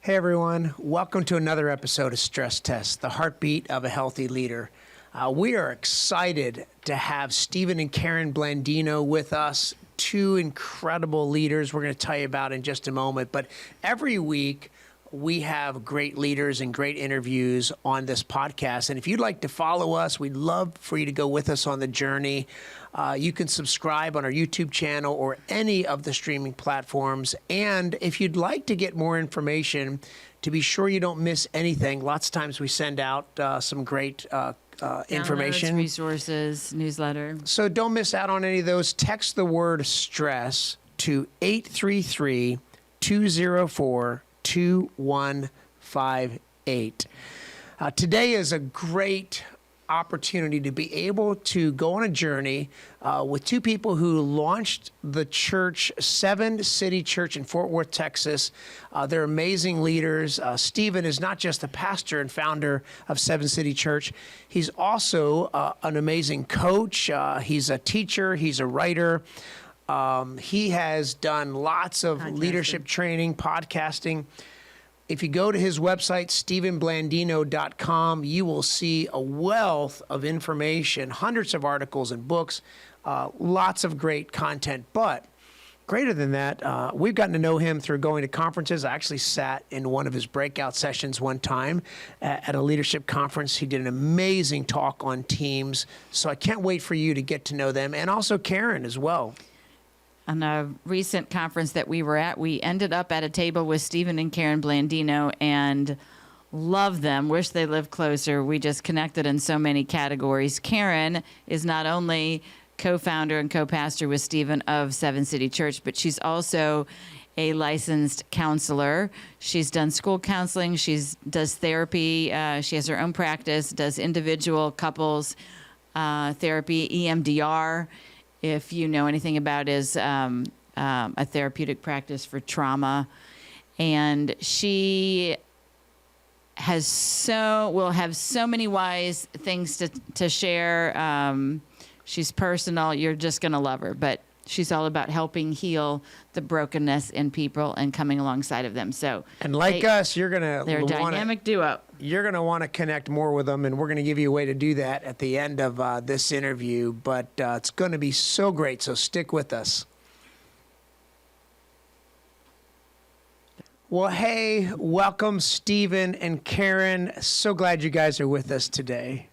Hey everyone, welcome to another episode of Stress Test, the heartbeat of a healthy leader. We are excited to have Stephen and Karen Blandino with us, two incredible leaders we're going to tell you about in just a moment. But every week, we have great leaders and great interviews on this podcast. And if you'd like to follow us, we'd love for you to go with us on the journey. You can subscribe on our YouTube channel or any of the streaming platforms. And if you'd like to get more information, to be sure you don't miss anything, lots of times we send out some great information. Downloads, resources, newsletter. So don't miss out on any of those. Text the word stress to 833-204-2158. Today is a great opportunity to be able to go on a journey with two people who launched the church, Seven City Church in Fort Worth, Texas. They're amazing leaders. Stephen is not just the pastor and founder of Seven City Church. He's also an amazing coach. He's a teacher. He's a writer. He has done lots of leadership training, podcasting. If you go to his website, StephenBlandino.com, you will see a wealth of information, hundreds of articles and books, lots of great content. But greater than that, we've gotten to know him through going to conferences. I actually sat in one of his breakout sessions one time at a leadership conference. He did an amazing talk on teams. So I can't wait for you to get to know them, and also Karen as well. On a recent conference that we were at, we ended up at a table with Stephen and Karen Blandino and love them. Wish they lived closer. We just connected in so many categories. Karen is not only co-founder and co-pastor with Stephen of Seven City Church, but she's also a licensed counselor. She's done school counseling. She does therapy. She has her own practice, does individual couples therapy, EMDR. If you know anything about is a therapeutic practice for trauma. And she will have so many wise things to share. She's personal. You're just going to love her. But she's all about helping heal the brokenness in people and coming alongside of them. So, and like us, they're a dynamic duo. You're going to want to connect more with them, and we're going to give you a way to do that at the end of this interview. But it's going to be so great, so stick with us. Well, hey, welcome, Stephen and Karen. So glad you guys are with us today.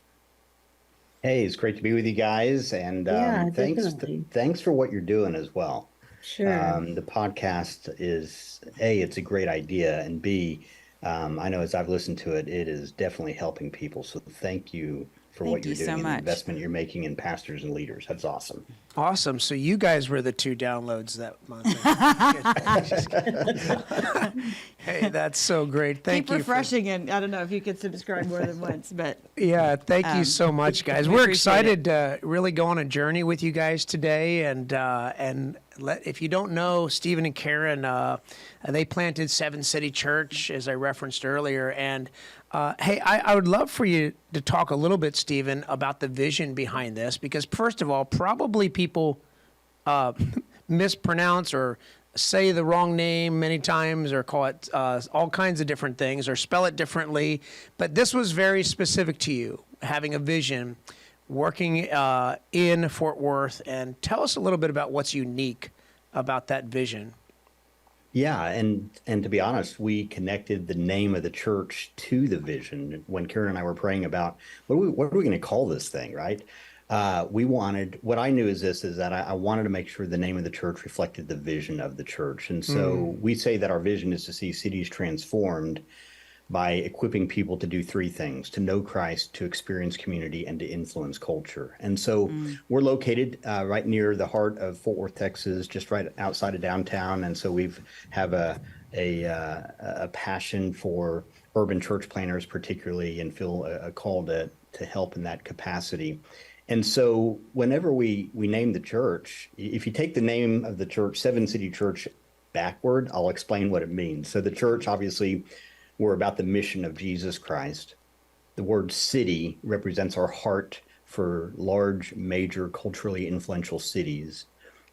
Hey, it's great to be with you guys, and thanks for what you're doing as well. Sure. The podcast is A, it's a great idea, and B, I know as I've listened to it, it is definitely helping people. So thank you for what you're doing and the investment you're making in pastors and leaders. That's awesome. Awesome. So you guys were the two downloads that month. Hey, that's so great. Thank you. Keep refreshing, and I don't know if you could subscribe more than once, but yeah, thank you so much, guys. We're excited to really go on a journey with you guys today, and if you don't know, Stephen and Karen, they planted Seven City Church, as I referenced earlier, and hey, I would love for you to talk a little bit, Stephen, about the vision behind this, because first of all, probably people mispronounce or say the wrong name many times or call it all kinds of different things or spell it differently. But this was very specific to you, having a vision, working in Fort Worth. And tell us a little bit about what's unique about that vision. Yeah, and to be honest, we connected the name of the church to the vision when Karen and I were praying about what are we going to call this thing, right? What I knew is that I wanted to make sure the name of the church reflected the vision of the church. And so we say that our vision is to see cities transformed by equipping people to do three things: to know Christ, to experience community, and to influence culture. And so we're located right near the heart of Fort Worth, Texas, just right outside of downtown. And so we have a passion for urban church planners particularly, and feel a call to help in that capacity. And so whenever we name the church, if you take the name of the church, Seven City Church, backward, I'll explain what it means. So the church, obviously, we're about the mission of Jesus Christ. The word city represents our heart for large, major, culturally influential cities.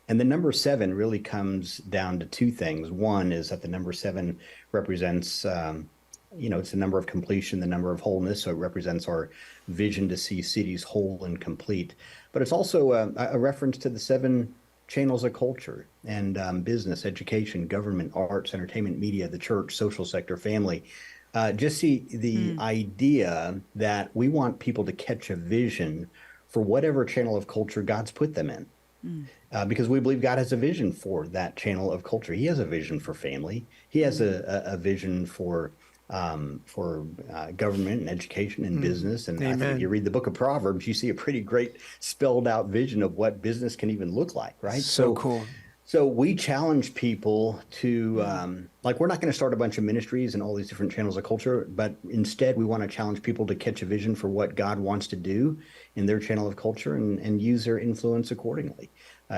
And the number seven really comes down to two things. One is that the number seven represents, it's the number of completion, the number of wholeness. So it represents our vision to see cities whole and complete. But it's also a reference to the seven channels of culture and business, education, government, arts, entertainment, media, the church, social sector, family. Just see the idea that we want people to catch a vision for whatever channel of culture God's put them in. Because we believe God has a vision for that channel of culture. He has a vision for family. He has a vision for government and education and business. And I think if you read the book of Proverbs, you see a pretty great spelled out vision of what business can even look like, right? So cool. So we challenge people to, we're not going to start a bunch of ministries and all these different channels of culture, but instead we want to challenge people to catch a vision for what God wants to do in their channel of culture and use their influence accordingly.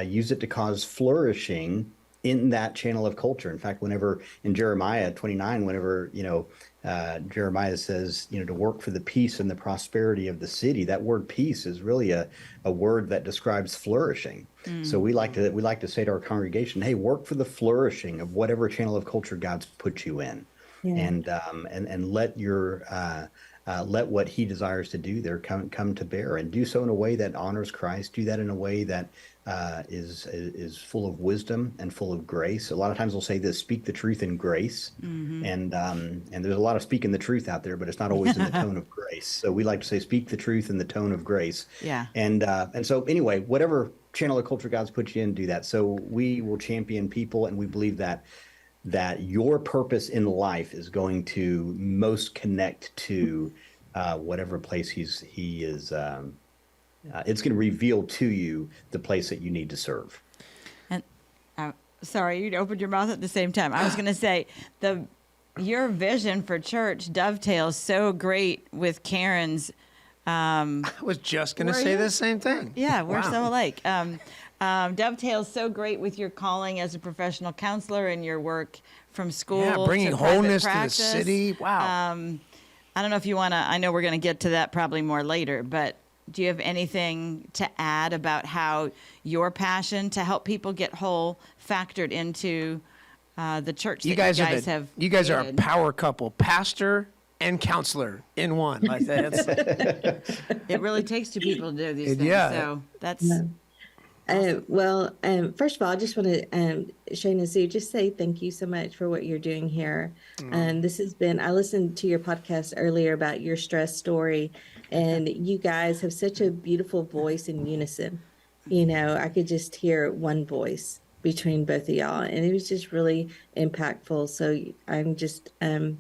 Use it to cause flourishing in that channel of culture. In fact, whenever in Jeremiah 29, whenever, Jeremiah says, to work for the peace and the prosperity of the city, that word peace is really a word that describes flourishing. So we like to say to our congregation, hey, work for the flourishing of whatever channel of culture God's put you in. Yeah. And let your let what he desires to do there come to bear, and do so in a way that honors Christ. Do that in a way that is full of wisdom and full of grace. A lot of times we'll say this: speak the truth in grace. And there's a lot of speaking the truth out there, but it's not always in the tone of grace. So we like to say speak the truth in the tone of grace. Yeah. And so anyway, whatever channel of culture God's put you in, do that. So we will champion people, and we believe that your purpose in life is going to most connect to whatever place he is. It's going to reveal to you the place that you need to serve. And sorry, you opened your mouth at the same time. I was going to say your vision for church dovetails so great with Karen's. I was just going to say the same thing. Yeah, we're so alike. Dovetails so great with your calling as a professional counselor and your work from school. Yeah, bringing to wholeness to the practice. city. Wow. I don't know if you want to, I know we're going to get to that probably more later, but do you have anything to add about how your passion to help people get whole factored into the church that you guys have You guys are a created? power couple, pastor and counselor in one. Like that. It really takes two people to do these things. Yeah. So that's... First of all, I just want to, Shane and Sue, just say thank you so much for what you're doing here. This has been, I listened to your podcast earlier about your stress story, and you guys have such a beautiful voice in unison. I could just hear one voice between both of y'all, and it was just really impactful. So I'm just, I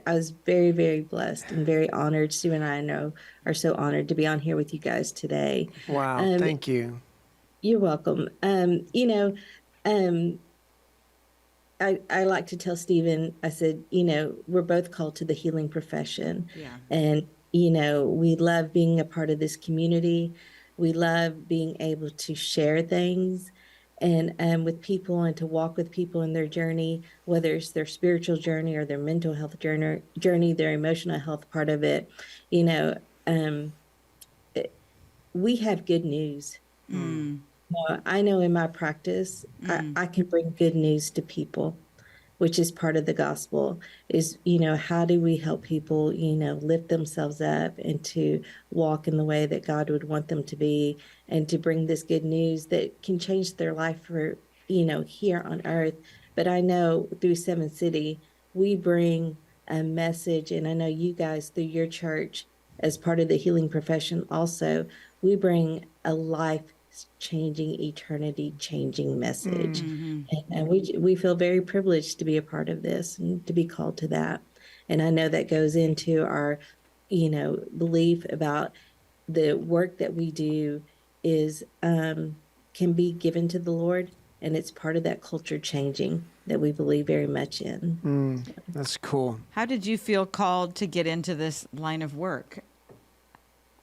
was very, very blessed and very honored. Sue and I know are so honored to be on here with you guys today. Wow. Thank you. You're welcome. I like to tell Stephen, I said, we're both called to the healing profession. Yeah. And, we love being a part of this community. We love being able to share things and with people, and to walk with people in their journey, whether it's their spiritual journey or their mental health journey, their emotional health part of it. We have good news. I know in my practice, I can bring good news to people, which is part of the gospel, is, how do we help people, lift themselves up and to walk in the way that God would want them to be, and to bring this good news that can change their life for, here on earth. But I know through Seven City, we bring a message, and I know you guys through your church as part of the healing profession also, we bring a life-changing, eternity-changing message. And we feel very privileged to be a part of this and to be called to that. And I know that goes into our, belief about the work that we do is can be given to the Lord, and it's part of that culture changing that we believe very much in. That's cool. How did you feel called to get into this line of work?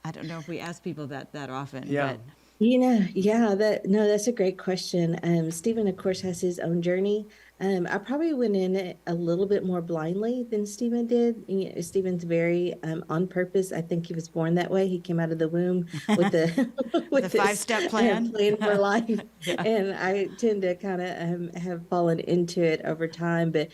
I don't know if we ask people that often. Yeah. Yeah, that's a great question. Stephen, of course, has his own journey. I probably went in it a little bit more blindly than Stephen did. Stephen's very on purpose. I think he was born that way. He came out of the womb with the With a with this five-step plan. plan for life, Yeah. and I tend to kind of have fallen into it over time. But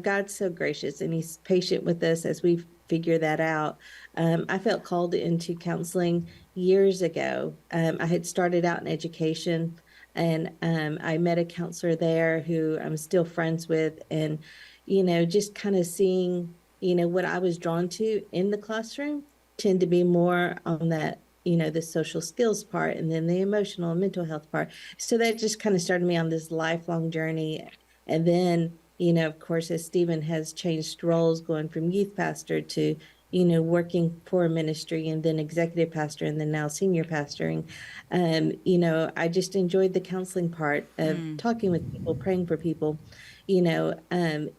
God's so gracious, and He's patient with us as we figure that out. I felt called into counseling years ago. I had started out in education, and I met a counselor there who I'm still friends with. And, just kind of seeing, what I was drawn to in the classroom tend to be more on that, the social skills part and then the emotional and mental health part. So that just kind of started me on this lifelong journey. And then, of course, as Stephen has changed roles, going from youth pastor to working for a ministry and then executive pastor and then now senior pastoring. I just enjoyed the counseling part of talking with people, praying for people. You know, um,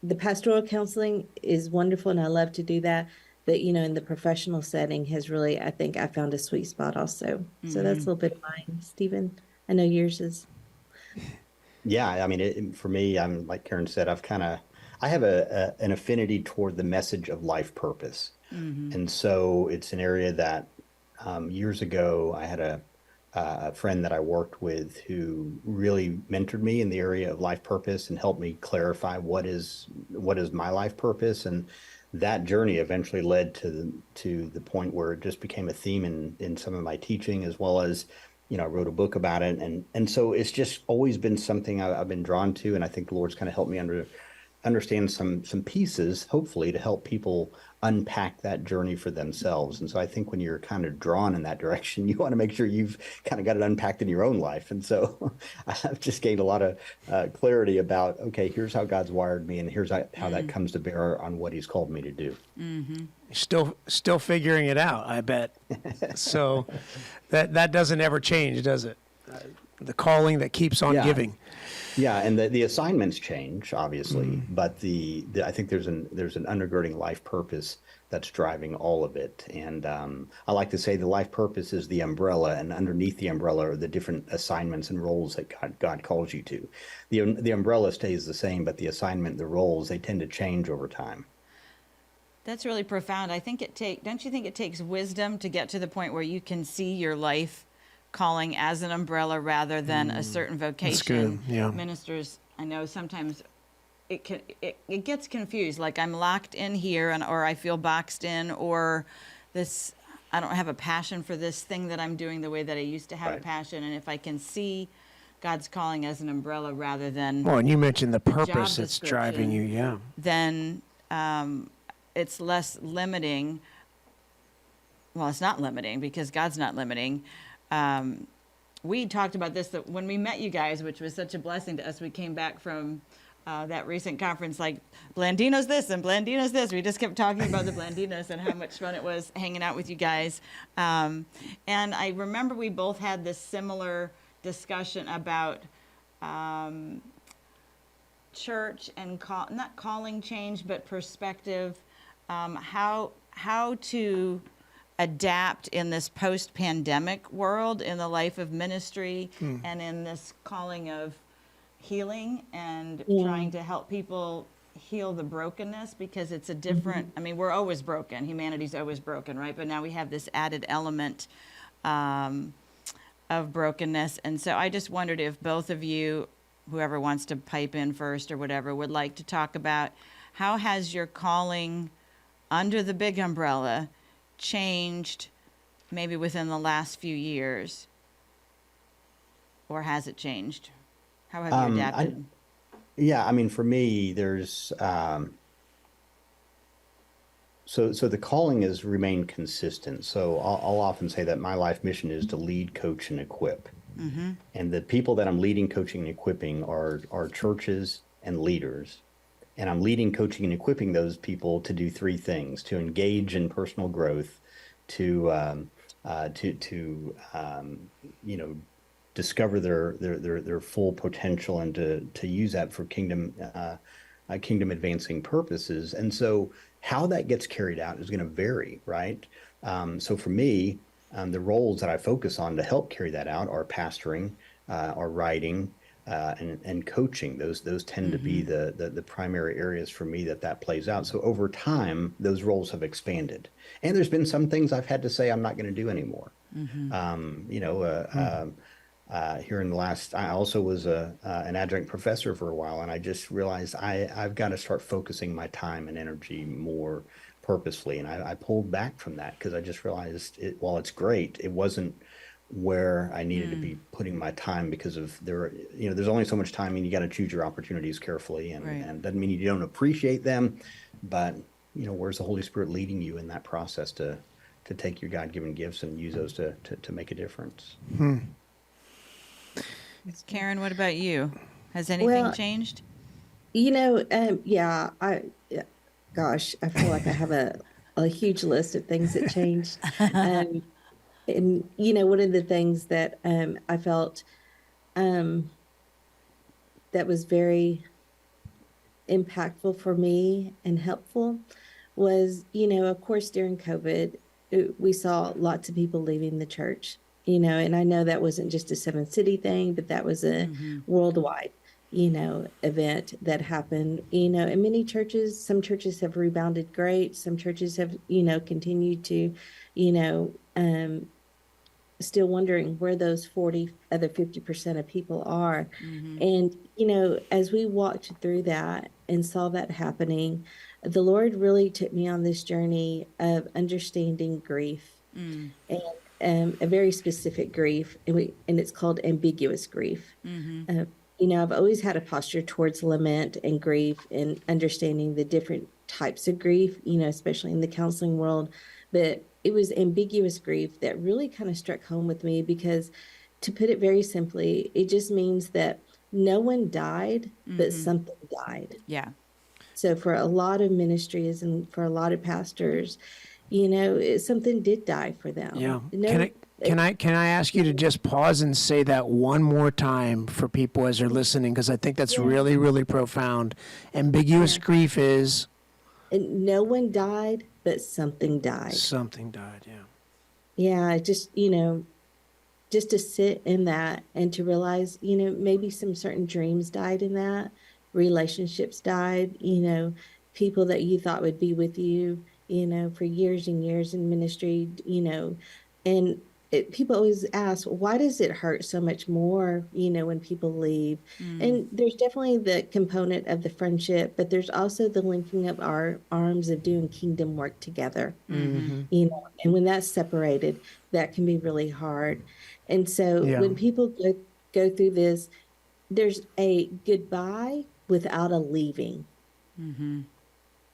the pastoral counseling is wonderful and I love to do that. But, in the professional setting has really, I think I found a sweet spot also. So that's a little bit of mine. Stephen, I know yours is. Yeah, I mean, for me, I'm like Karen said, I have an affinity toward the message of life purpose, and so it's an area that years ago I had a friend that I worked with who really mentored me in the area of life purpose and helped me clarify what is my life purpose, and that journey eventually led to the point where it just became a theme in some of my teaching as well as I wrote a book about it, and so it's just always been something I've been drawn to, and I think the Lord's kind of helped me understand some pieces, hopefully, to help people unpack that journey for themselves. And so I think when you're kind of drawn in that direction, you want to make sure you've kind of got it unpacked in your own life. And so I've just gained a lot of clarity about, okay, here's how God's wired me, and here's how that comes to bear on what He's called me to do. Still figuring it out, I bet. So that doesn't ever change, does it? The calling that keeps on giving. Yeah, and the assignments change, obviously, but I think there's an undergirding life purpose that's driving all of it. And I like to say the life purpose is the umbrella, and underneath the umbrella are the different assignments and roles that God calls you to. The umbrella stays the same, but the assignment, the roles, they tend to change over time. That's really profound. Don't you think it takes wisdom to get to the point where you can see your life calling as an umbrella rather than a certain vocation? That's good. Yeah. Ministers, I know sometimes it gets confused. Like I'm locked in here, or I feel boxed in, or this I don't have a passion for this thing that I'm doing the way that I used to have a passion. And if I can see God's calling as an umbrella rather than Well, and you mentioned the purpose job that's driving you. Yeah. then it's less limiting. Well, it's not limiting because God's not limiting. We talked about this that when we met you guys, which was such a blessing to us. We came back from that recent conference, like Blandino's this and Blandino's this. We just kept talking about the Blandinos and how much fun it was hanging out with you guys. And I remember we both had this similar discussion about church and not calling change, but perspective. How to adapt in this post-pandemic world in the life of ministry and in this calling of healing and trying to help people heal the brokenness, because it's a different, I mean, we're always broken. Humanity's always broken, right? But now we have this added element of brokenness. And so I just wondered if both of you, whoever wants to pipe in first or whatever, would like to talk about how has your calling under the big umbrella changed maybe within the last few years, or has it changed? How have you adapted? I mean, for me, there's so the calling has remained consistent. So I'll often say that my life mission is to lead, coach, and equip. And the people that I'm leading, coaching, and equipping are churches and leaders. And I'm leading, coaching, and equipping those people to do three things: to engage in personal growth, to discover their full potential, and to use that for kingdom advancing purposes. And so how that gets carried out is going to vary, right? So for me, The roles that I focus on to help carry that out are pastoring, are writing, and coaching. Those tend to be the primary areas for me that plays out. So over time, those roles have expanded, and there's been some things I've had to say I'm not going to do anymore. You know, here in the last, I also was an adjunct professor for a while, and I just realized I've got to start focusing my time and energy more purposefully, and I pulled back from that because I just realized while it's great, it wasn't where I needed to be putting my time because of there's only so much time, and you got to choose your opportunities carefully, and doesn't mean you don't appreciate them, but where's the Holy Spirit leading you in that process to take your God-given gifts and use those to make a difference. Karen, what about you? Has anything changed? Yeah, gosh, I feel like I have a huge list of things that changed. And one of the things that I felt that was very impactful for me and helpful was, of course, during COVID, we saw lots of people leaving the church, and I know that wasn't just a Seven City thing, but that was a worldwide, event that happened, and many churches, some churches have rebounded great. Some churches have, continued to, still wondering where those 50% of people are. And, as we walked through that and saw that happening, the Lord really took me on this journey of understanding grief and a very specific grief. And it's called ambiguous grief. I've always had a posture towards lament and grief and understanding the different types of grief, especially in the counseling world. But it was ambiguous grief that really kind of struck home with me because, to put it very simply, it just means that no one died, but something died. Yeah. So for a lot of ministries and for a lot of pastors, something did die for them. Yeah. Can I ask you to just pause and say that one more time for people as they're listening? Because I think that's really, really profound. Ambiguous grief is? And no one died, but something died. Something died, yeah. Yeah, just to sit in that and to realize, maybe some certain dreams died in that, relationships died, people that you thought would be with you, for years and years in ministry, and people always ask, why does it hurt so much more, when people leave? And there's definitely the component of the friendship, but there's also the linking of our arms of doing kingdom work together, and when that's separated, that can be really hard. And so when people go through this, there's a goodbye without a leaving,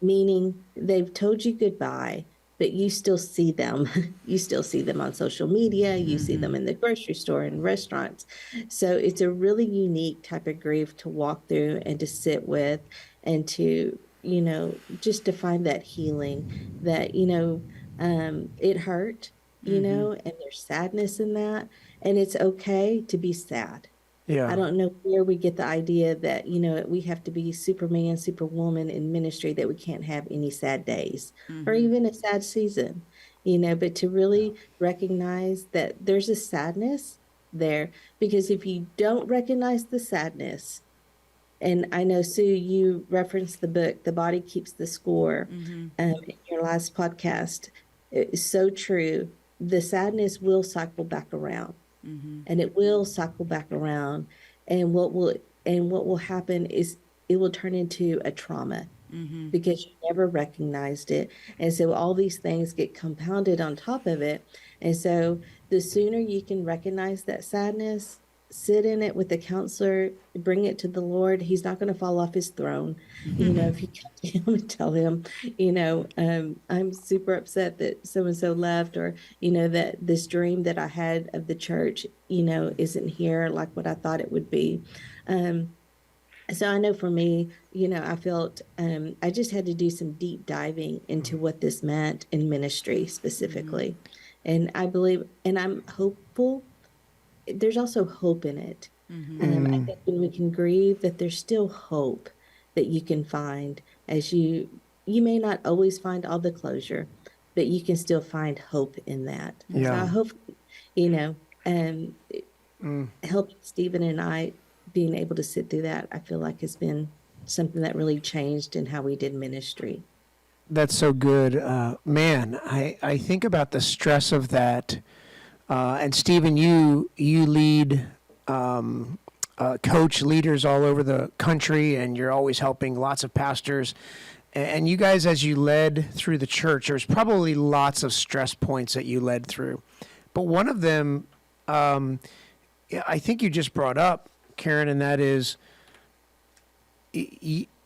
meaning they've told you goodbye, but you still see them. You still see them on social media. You see them in the grocery store and restaurants. So it's a really unique type of grief to walk through and to sit with and to, just to find that healing that, it hurt, and there's sadness in that. And it's okay to be sad. Yeah. I don't know where we get the idea that, we have to be Superman, Superwoman in ministry, that we can't have any sad days or even a sad season, but to really recognize that there's a sadness there, because if you don't recognize the sadness, and I know, Sue, you referenced the book, The Body Keeps the Score, in your last podcast. It's so true. The sadness will cycle back around. And it will cycle back around, and what will happen is it will turn into a trauma because you never recognized it, and so all these things get compounded on top of it. And so the sooner you can recognize that sadness, sit in it with the counselor, bring it to the Lord. He's not going to fall off his throne. If you come to him and tell him, I'm super upset that so-and-so left, or, that this dream that I had of the church, isn't here like what I thought it would be. So I know for me, I felt I just had to do some deep diving into what this meant in ministry specifically. And I believe, and I'm hopeful, there's also hope in it. I think when we can grieve, that there's still hope that you can find as you may not always find all the closure, but you can still find hope in that. So Yeah. I hope, help Stephen and I being able to sit through that, I feel like has been something that really changed in how we did ministry. That's so good. Man, I think about the stress of that. And Stephen, you lead, coach leaders all over the country, and you're always helping lots of pastors. And you guys, as you led through the church, there's probably lots of stress points that you led through. But one of them, I think you just brought up, Karen, and that is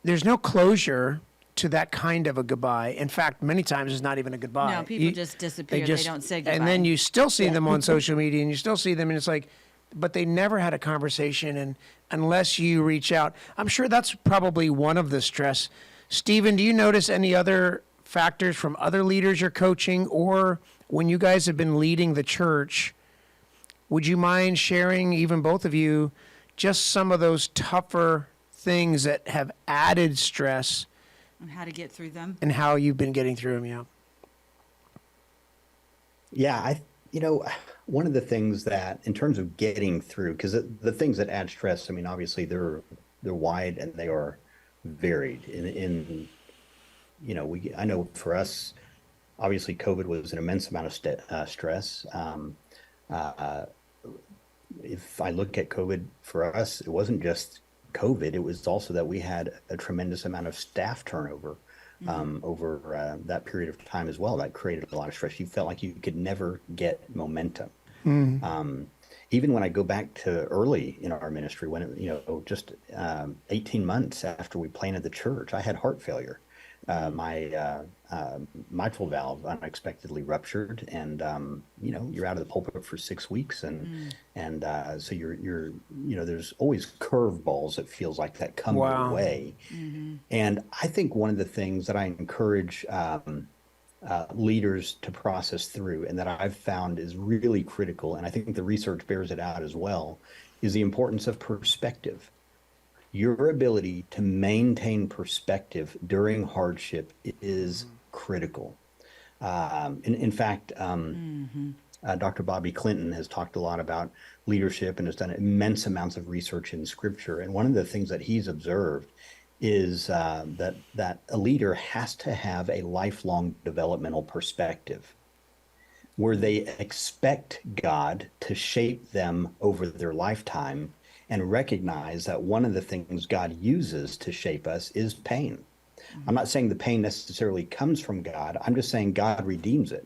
there's no closure to that kind of a goodbye. In fact, many times it's not even a goodbye. No, people just disappear. They don't say goodbye. And then you still see them on social media, and you still see them, and it's like, but they never had a conversation, and unless you reach out. I'm sure that's probably one of the stress. Stephen, do you notice any other factors from other leaders you're coaching, or when you guys have been leading the church? Would you mind sharing, even both of you, just some of those tougher things that have added stress And how to get through them. and how you've been getting through them? Yeah. Yeah, one of the things that, in terms of getting through, because the things that add stress, I mean, obviously they're wide and they are varied. I know for us, obviously COVID was an immense amount of stress. If I look at COVID for us, it wasn't just COVID, it was also that we had a tremendous amount of staff turnover over that period of time as well. That created a lot of stress. You felt like you could never get momentum. Even when I go back to early in our ministry, when just 18 months after we planted the church, I had heart failure. My mitral valve unexpectedly ruptured, and you're out of the pulpit for 6 weeks, and so you're there's always curveballs, it feels like, that come your way. And I think one of the things that I encourage leaders to process through, and that I've found is really critical, and I think the research bears it out as well, is the importance of perspective. Your ability to maintain perspective during hardship is critical. In fact, Dr. Bobby Clinton has talked a lot about leadership and has done immense amounts of research in Scripture. And one of the things that he's observed is that a leader has to have a lifelong developmental perspective, where they expect God to shape them over their lifetime, and recognize that one of the things God uses to shape us is pain. I'm not saying the pain necessarily comes from God. I'm just saying God redeems it.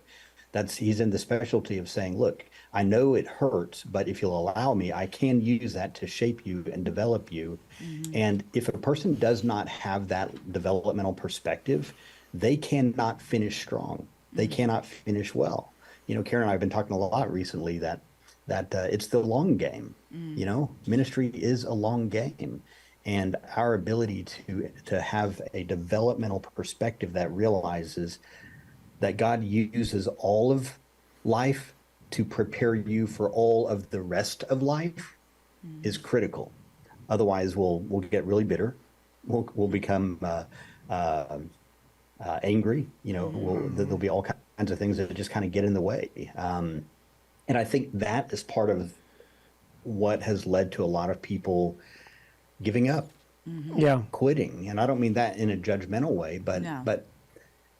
He's in the specialty of saying, look, I know it hurts, but if you'll allow me, I can use that to shape you and develop you. And if a person does not have that developmental perspective, they cannot finish strong. They cannot finish well. Karen and I have been talking a lot recently that it's the long game. Ministry is a long game, and our ability to have a developmental perspective that realizes that God uses all of life to prepare you for all of the rest of life is critical. Otherwise, we'll get really bitter. We'll become angry. There'll be all kinds of things that just kind of get in the way. And I think that is part of what has led to a lot of people giving up, quitting. And I don't mean that in a judgmental way, but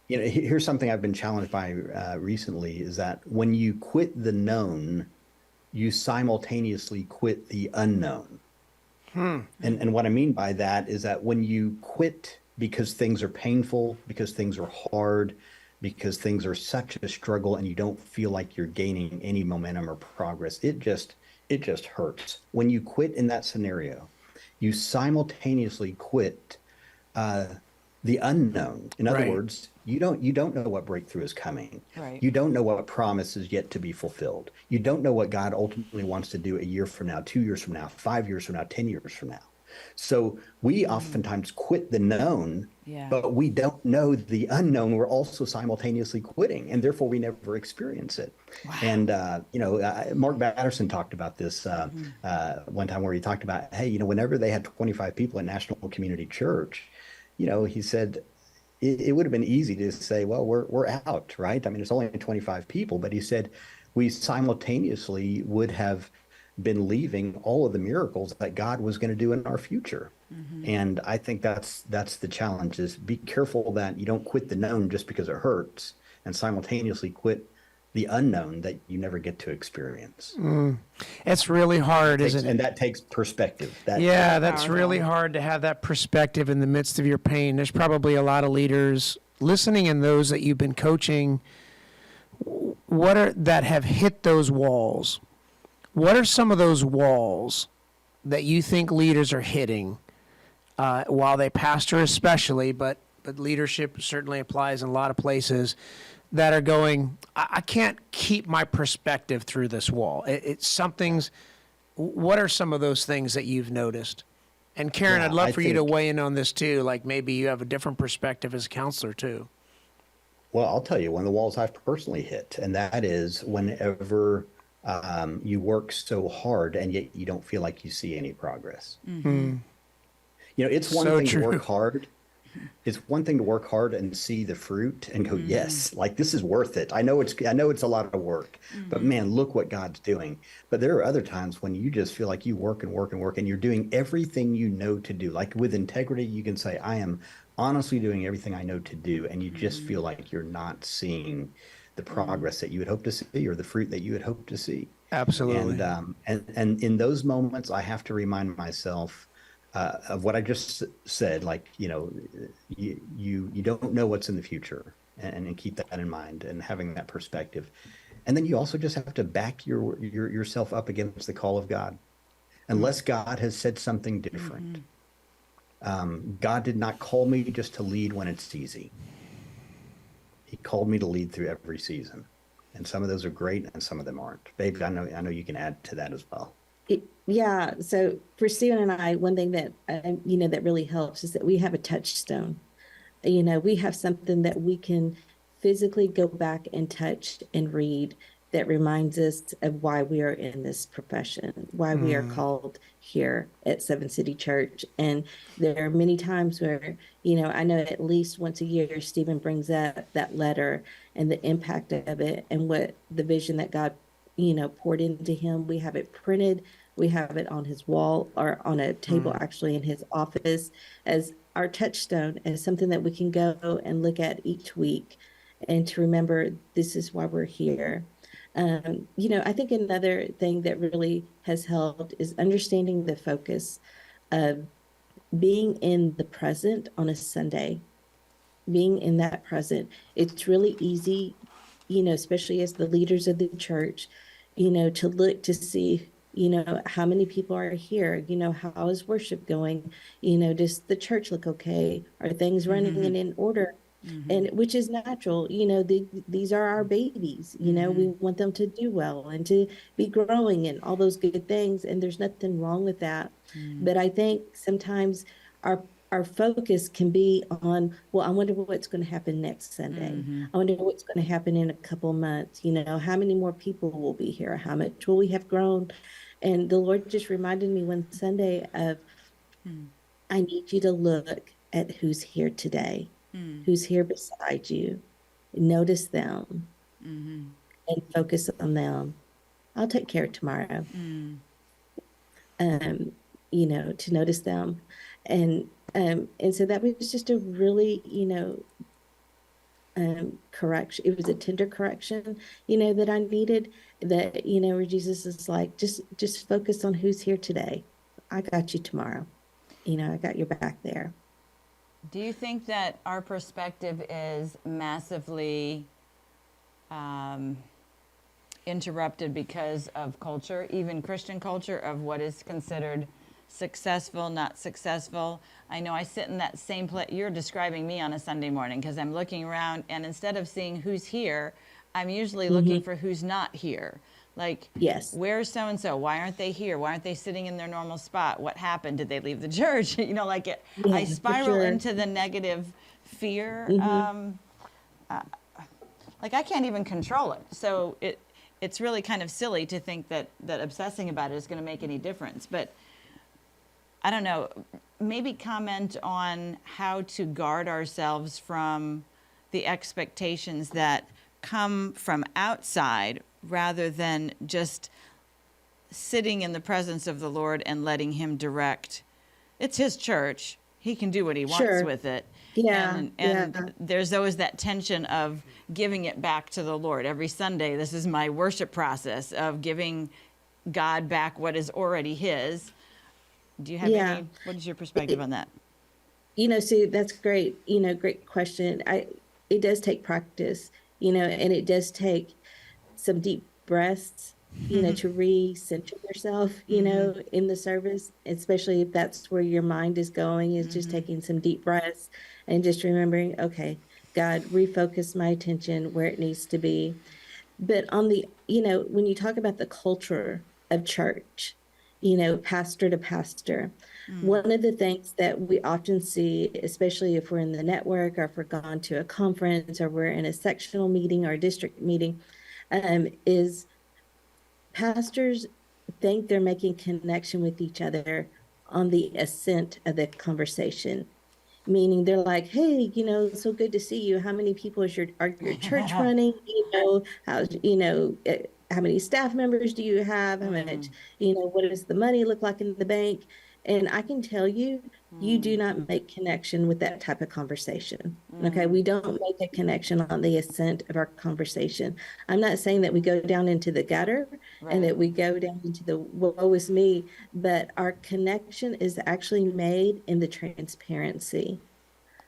here's something I've been challenged by recently, is that when you quit the known, you simultaneously quit the unknown. And what I mean by that is that when you quit because things are painful, because things are hard, because things are such a struggle, and you don't feel like you're gaining any momentum or progress, it just hurts. When you quit in that scenario, you simultaneously quit the unknown. In other words, you don't know what breakthrough is coming. Right. You don't know what promise is yet to be fulfilled. You don't know what God ultimately wants to do a year from now, 2 years from now, 5 years from now, 10 years from now. So we oftentimes quit the known, but we don't know the unknown. We're also simultaneously quitting, and therefore we never experience it. Wow. And, Mark Batterson talked about this one time, where he talked about, hey, whenever they had 25 people at National Community Church, he said, it would have been easy to say, well, we're out, right? I mean, it's only 25 people, but he said we simultaneously would have been leaving all of the miracles that God was going to do in our future. And I think that's the challenge is be careful that you don't quit the known just because it hurts and simultaneously quit the unknown that you never get to experience. It's really hard, isn't it? And that takes perspective. Yeah, that's really hard to have that perspective in the midst of your pain. There's probably a lot of leaders listening and those that you've been coaching that have hit those walls. What are some of those walls that you think leaders are hitting while they pastor especially, but leadership certainly applies in a lot of places that are going, I can't keep my perspective through this wall. It's something's, what are some of those things that you've noticed? And Karen, I'd love for you to weigh in on this too. Like maybe you have a different perspective as a counselor too. Well, I'll tell you one of the walls I've personally hit, and that is whenever you work so hard and yet you don't feel like you see any progress. You know, it's one So thing true. to work hard. It's one thing to work hard and see the fruit and go, yes, like this is worth it. I know it's a lot of work, but man, look what God's doing. But there are other times when you just feel like you work and work and work and you're doing everything you know to do. Like with integrity, you can say, I am honestly doing everything I know to do. And you just feel like you're not seeing the progress that you would hope to see or the fruit that you would hope to see. Absolutely. And in those moments, I have to remind myself of what I just said. Like, you know, you don't know what's in the future, and keep that in mind and having that perspective. And then you also just have to back yourself up against the call of God, unless God has said something different. God did not call me just to lead when it's easy. He called me to lead through every season. And some of those are great and some of them aren't. Babe, I know you can add to that as well. Yeah. So for Stephen and I, one thing that, that really helps is that we have a touchstone. You know, we have something that we can physically go back and touch and read that reminds us of why we are in this profession, why we are called here at Seven City Church. And there are many times where, I know at least once a year, Stephen brings up that letter and the impact of it and what the vision that God, poured into him. We have it printed. We have it on his wall or on a table actually in his office as our touchstone, as something that we can go and look at each week and to remember this is why we're here. I think another thing that really has helped is understanding the focus of being in the present on a Sunday, being in that present. It's really easy, especially as the leaders of the church, to look to see, how many people are here, how is worship going, does the church look okay? Are things running in order? And which is natural, these are our babies, we want them to do well and to be growing and all those good things. And there's nothing wrong with that. But I think sometimes our focus can be on, well, I wonder what's going to happen next Sunday. I wonder what's going to happen in a couple of months. How many more people will be here? How much will we have grown? And the Lord just reminded me one Sunday of, I need you to look at who's here today. Who's here beside you. Notice them and focus on them. I'll take care of tomorrow. To notice them. And so that was just a really, correction. It was a tender correction, that I needed, that, where Jesus is like, just focus on who's here today. I got you tomorrow. I got your back there. Do you think that our perspective is massively interrupted because of culture, even Christian culture, of what is considered successful, not successful? I know I sit in that same place. You're describing me on a Sunday morning because I'm looking around, and instead of seeing who's here, I'm usually looking for who's not here. Like, yes, where's so-and-so? Why aren't they here? Why aren't they sitting in their normal spot? What happened? Did they leave the church? I spiral into the negative fear. Like I can't even control it. So it's really kind of silly to think that obsessing about it is going to make any difference. But I don't know. maybe comment on how to guard ourselves from the expectations that come from outside rather than just sitting in the presence of the Lord and letting him direct. It's his church. He can do what he wants Sure. with it. Yeah, And yeah. there's always that tension of giving it back to the Lord. Every Sunday, this is my worship process of giving God back what is already his. Do you have Yeah. what is your perspective on that? See, that's great. Great question. It does take practice, and it does take some deep breaths, to recenter yourself, in the service, especially if that's where your mind is going, is just taking some deep breaths and just remembering, okay, God, refocus my attention where it needs to be. But when you talk about the culture of church, pastor to pastor, one of the things that we often see, especially if we're in the network or if we're gone to a conference or we're in a sectional meeting or a district meeting, is pastors think they're making connection with each other on the ascent of the conversation. Meaning they're like, hey, so good to see you. How many people are your church running? How many staff members do you have? How much, what does the money look like in the bank? And I can tell you, you do not make connection with that type of conversation. Okay. We don't make a connection on the ascent of our conversation. I'm not saying that we go down into the gutter and that we go down into the woe is me, but our connection is actually made in the transparency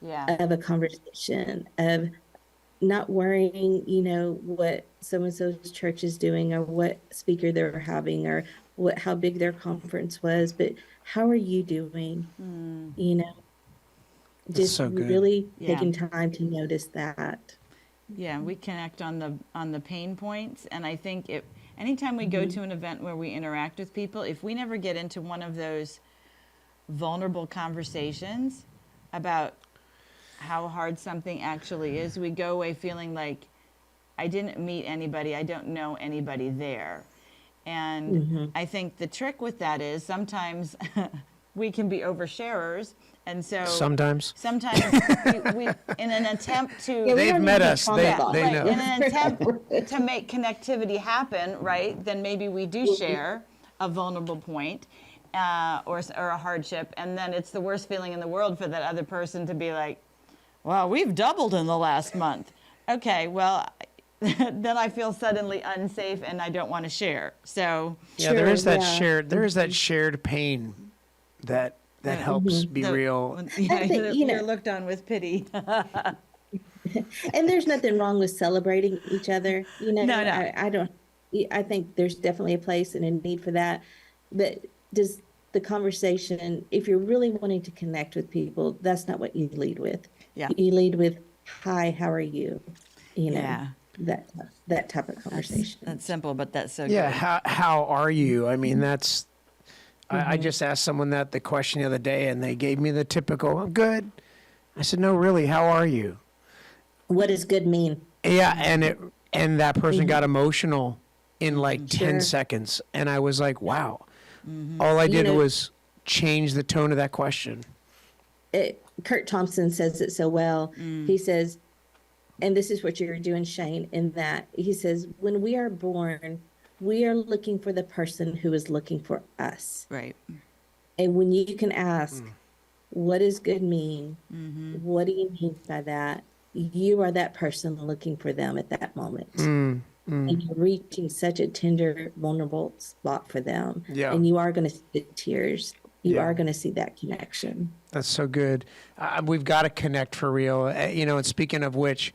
of a conversation, of not worrying, what so-and-so's church is doing or what speaker they're having or how big their conference was, but how are you doing? Just so good. really taking time to notice that. Yeah, we connect on the pain points, and I think anytime we go to an event where we interact with people, if we never get into one of those vulnerable conversations about how hard something actually is, we go away feeling like I didn't meet anybody, I don't know anybody there. And I think the trick with that is sometimes we can be oversharers. And so sometimes we in an attempt to they've met us, they know. In an attempt to make connectivity happen, right? Then maybe we do share a vulnerable point or a hardship, and then it's the worst feeling in the world for that other person to be like, "Well, we've doubled in the last month." Okay, well, then I feel suddenly unsafe and I don't want to share. So there is that shared pain that helps be real. You're looked on with pity. And there's nothing wrong with celebrating each other. No. I think there's definitely a place and a need for that. But does the conversation, if you're really wanting to connect with people, that's not what you lead with. Yeah. You lead with, hi, how are you? That type of conversation. That's simple, but that's so good. Yeah, how are you? I mean, that's I just asked someone the question the other day, and they gave me the typical, I'm good. I said, no, really, how are you? What does good mean? Yeah, and that person got emotional in like 10 seconds, and I was like, wow. All I did was change the tone of that question. Kurt Thompson says it so well. He says, and this is what you're doing, Shane, in that he says, when we are born, we are looking for the person who is looking for us. Right. And when you can ask, what does good mean? What do you mean by that? You are that person looking for them at that moment. And you're reaching such a tender, vulnerable spot for them. Yeah. And you are going to see the tears. You are going to see that connection. That's so good. We've got to connect for real. And speaking of which,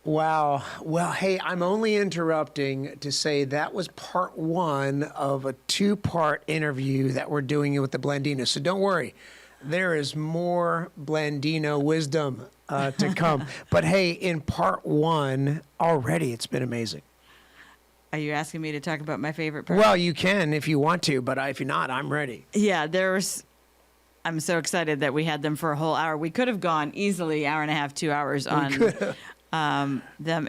wow. Well, hey, I'm only interrupting to say that was part one of a 2-part interview that we're doing with the Blandinos. So don't worry. There is more Blandino wisdom to come. But hey, in part one, already it's been amazing. Are you asking me to talk about my favorite part? Well, you can if you want to, but if you're not, I'm ready. Yeah, I'm so excited that we had them for a whole hour. We could have gone easily hour and a half, 2 hours on them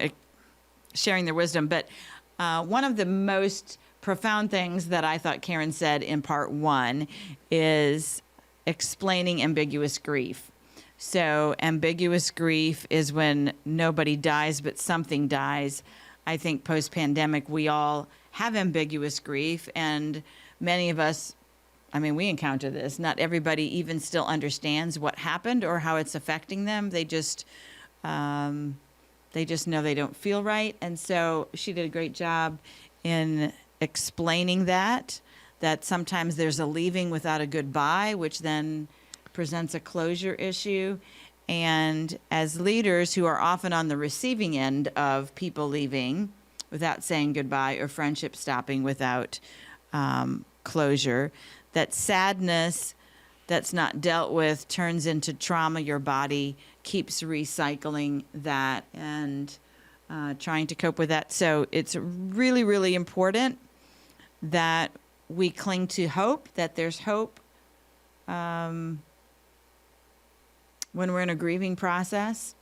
sharing their wisdom. But one of the most profound things that I thought Karen said in part one is explaining ambiguous grief. So ambiguous grief is when nobody dies, but something dies. I think post-pandemic, we all have ambiguous grief, and many of us, I mean, we encounter this. Not everybody even still understands what happened or how it's affecting them. They just know they don't feel right. And so she did a great job in explaining that sometimes there's a leaving without a goodbye, which then presents a closure issue. And as leaders who are often on the receiving end of people leaving without saying goodbye or friendship stopping without closure, that sadness that's not dealt with turns into trauma. Your body keeps recycling that and trying to cope with that. So it's really, really important that we cling to hope, that there's hope when we're in a grieving process.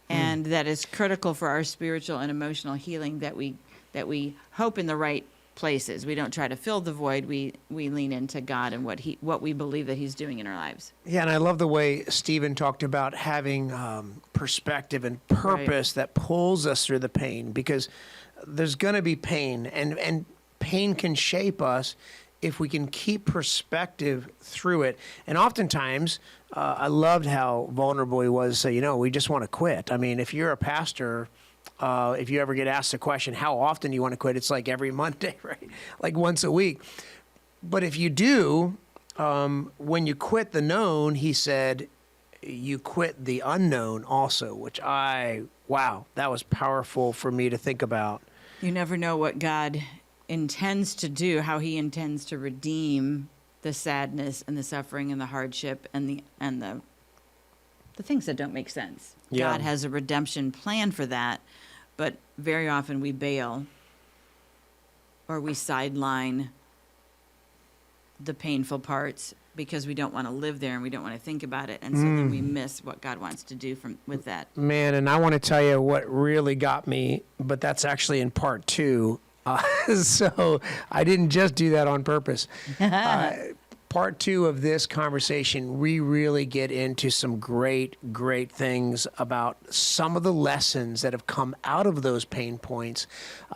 And that is critical for our spiritual and emotional healing, that we hope in the right places. We don't try to fill the void. We lean into God and what we believe that He's doing in our lives. Yeah, and I love the way Stephen talked about having perspective and purpose that pulls us through the pain, because there's going to be pain, and pain can shape us if we can keep perspective through it. And oftentimes, I loved how vulnerable he was to say, we just want to quit. I mean, if you're a pastor, if you ever get asked the question, how often do you want to quit? It's like every Monday, right? Like once a week. But if you do, when you quit the known, he said, you quit the unknown also, which wow, that was powerful for me to think about. You never know what God intends to do, how He intends to redeem the sadness and the suffering and the hardship and the things that don't make sense. Yeah. God has a redemption plan for that, but very often we bail or we sideline the painful parts because we don't want to live there and we don't want to think about it, and so then we miss what God wants to do with that. Man, and I want to tell you what really got me, but that's actually in part 2. So I didn't just do that on purpose. Part 2 of this conversation, we really get into some great things about some of the lessons that have come out of those pain points.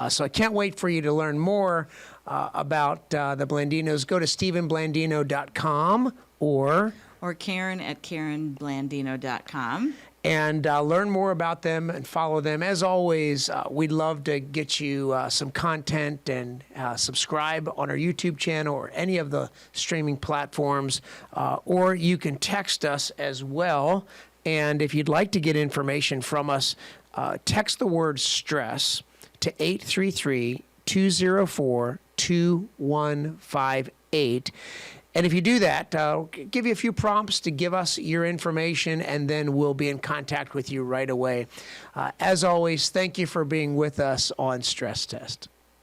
So I can't wait for you to learn more about the Blandinos. Go to StephenBlandino.com or Karen at KarenBlandino.com. and learn more about them and follow them. As always, we'd love to get you some content, and subscribe on our YouTube channel or any of the streaming platforms, or you can text us as well. And if you'd like to get information from us, text the word stress to 833-204-2158. And if you do that, give you a few prompts to give us your information, and then we'll be in contact with you right away. As always, thank you for being with us on Stress Test.